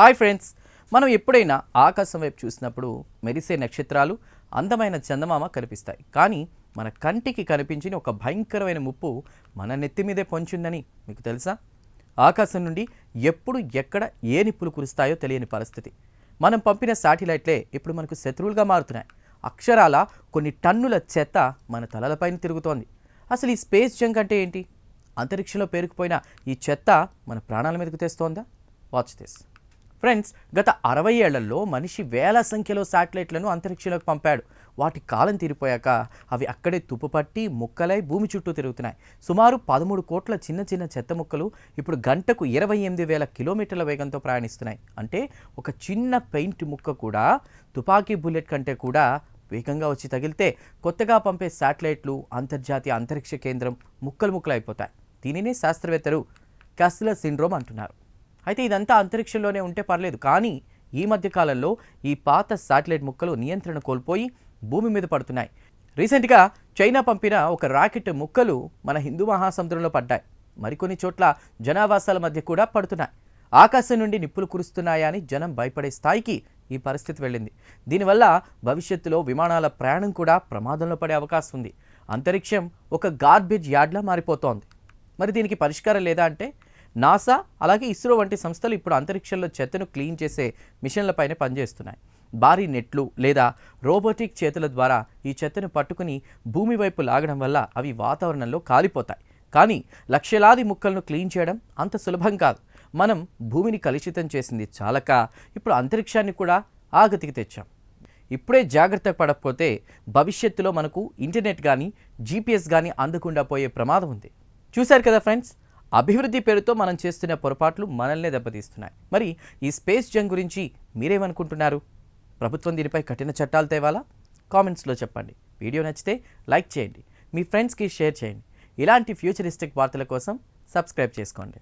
Hi friends, మనం ఎప్పుడైనా ఆకాశం వైపు చూసినప్పుడు మెరిసే నక్షత్రాలు, అందమైన చందమామ కనిపిస్తాయి. కానీ మన కంటికి కనిపించిన ఒక భయంకరమైన ముప్పు మన నెత్తి మీదే పొంచుందని మీకు తెలుసా? ఆకాశం నుండి ఎప్పుడు ఎక్కడ ఏ నిప్పులు కురుస్తాయో తెలియని పరిస్థితి. మనం పంపిన శాటిలైట్లే ఇప్పుడు మనకు శత్రువులుగా మారుతున్నాయి. అక్షరాల కొన్ని టన్నుల చెత్త మన తలలపైన తిరుగుతోంది. అసలు ఈ స్పేస్ జంక్ అంటే ఏంటి? అంతరిక్షంలో పేరుకుపోయిన ఈ చెత్త మన ప్రాణాల మీదకు తెస్తోందా? Watch this. ఫ్రెండ్స్, గత 60 ఏళ్లలో మనిషి వేల సంఖ్యలో శాటిలైట్లను అంతరిక్షంలోకి పంపాడు. వాటి కాలం తీరిపోయాక అవి అక్కడే తుప్పుపట్టి ముక్కలై భూమి చుట్టూ తిరుగుతున్నాయి. సుమారు 13 కోట్ల చిన్న చిన్న చెత్త ముక్కలు ఇప్పుడు గంటకు 28,000 కిలోమీటర్ల వేగంతో ప్రయాణిస్తున్నాయి. అంటే ఒక చిన్న పెయింట్ ముక్క కూడా తుపాకీ బుల్లెట్ కంటే కూడా వేగంగా వచ్చి తగిలితే కొత్తగా పంపే శాటిలైట్లు అంతర్జాతీయ అంతరిక్ష కేంద్రం ముక్కలు ముక్కలు అయిపోతాయి. దీనినే శాస్త్రవేత్తలు క్యాస్లర్ సిండ్రోమ్ అంటున్నారు. అయితే ఇదంతా అంతరిక్షంలోనే ఉంటే పర్లేదు, కానీ ఈ మధ్య కాలంలో ఈ పాత శాటిలైట్ ముక్కలు నియంత్రణ కోల్పోయి భూమి మీద పడుతున్నాయి. రీసెంట్గా చైనా పంపిన ఒక రాకెట్ ముక్కలు మన హిందూ మహాసముద్రంలో పడ్డాయి. మరికొన్ని చోట్ల జనావాసాల మధ్య కూడా పడుతున్నాయి. ఆకాశం నుండి నిప్పులు కురుస్తున్నాయా అని జనం భయపడే స్థాయికి ఈ పరిస్థితి వెళ్ళింది. దీనివల్ల భవిష్యత్తులో విమానాల ప్రయాణం కూడా ప్రమాదంలో పడే అవకాశం ఉంది. అంతరిక్షం ఒక గార్బేజ్ యార్డ్లా మారిపోతోంది. మరి దీనికి పరిష్కారం లేదా అంటే నాసా అలాగే ఇస్రో వంటి సంస్థలు ఇప్పుడు అంతరిక్షంలో చెత్తను క్లీన్ చేసే మిషన్లపైనే పనిచేస్తున్నాయి. భారీ నెట్లు లేదా రోబోటిక్ చేతుల ద్వారా ఈ చెత్తను పట్టుకుని భూమి వైపు లాగడం వల్ల అవి వాతావరణంలో కాలిపోతాయి. కానీ లక్షలాది ముక్కలను క్లీన్ చేయడం అంత సులభం కాదు. మనం భూమిని కలుషితం చేసింది చాలక ఇప్పుడు అంతరిక్షాన్ని కూడా ఆ గతికి తెచ్చాం. ఇప్పుడే జాగ్రత్త పడకపోతే భవిష్యత్తులో మనకు ఇంటర్నెట్ కానీ జీపీఎస్ కానీ అందకుండా పోయే ప్రమాదం ఉంది. చూశారు కదా ఫ్రెండ్స్, అభివృద్ధి పేరుతో మనం చేస్తున్న పొరపాట్లు మనల్నే దెబ్బతీస్తున్నాయి. మరి ఈ స్పేస్ జంక్ గురించి మీరేమనుకుంటున్నారు? ప్రభుత్వం దీనిపై కఠిన చట్టాలు తేవాలా? కామెంట్స్లో చెప్పండి. వీడియో నచ్చితే లైక్ చేయండి, మీ ఫ్రెండ్స్కి షేర్ చేయండి. ఇలాంటి ఫ్యూచరిస్టిక్ వార్తల కోసం సబ్స్క్రైబ్ చేసుకోండి.